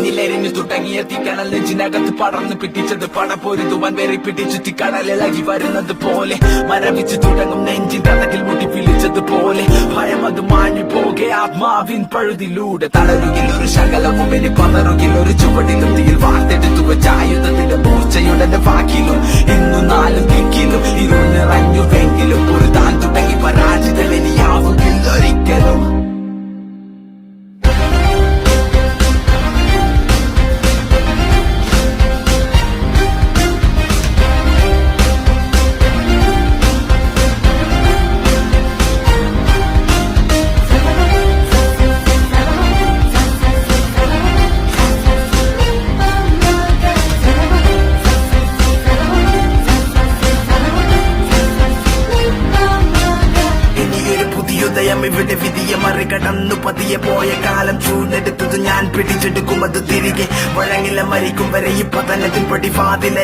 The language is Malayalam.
എന്നിലെരിഞ്ഞു തുടങ്ങിയ തീക്കണൽ നെഞ്ചിനകത്ത് പടർന്ന് പിടിച്ചത് പടപൊരുതുവാൻ വേറെ പിടിച്ചുറ്റി കടലിളകി വരുന്നത് പോലെ മരവിച്ചു തുടങ്ങും നെഞ്ചിൻ തടകിൽ മുട്ടി വിളിച്ചതുപോലെ ഭയം അത് മാഞ്ഞു പോകെ ആത്മാവിൻ പഴുതിലൂടെ തളരുകിൽ ഒരു ശകലവും ഇനി പതറുകിൽ ഒരു ചുവടിലും തീയിൽ വാർത്തെടുത്തു വെച്ച ആയുധത്തിന്റെ മൂർച്ചയുടെ വാക്കിലും ഇന്നു നാലും ദിക്കിലും ഇരുൾ നിറഞ്ഞുവെങ്കിലും ഒരു താൻ തുടങ്ങി പരാജിതം ഇനിയാവുകില്ല ഒരിക്കലും. ഇവിടെ വിധിയെ മറികടന്നു പതിയെ പോയ കാലം ചൂടെടുത്തത് ഞാൻ പിടിച്ചെടുക്കും അത് തിരികെ വഴങ്ങില്ല മരിക്കും വരെ ഈ പതനത്തിൻ പടിവാതിലെ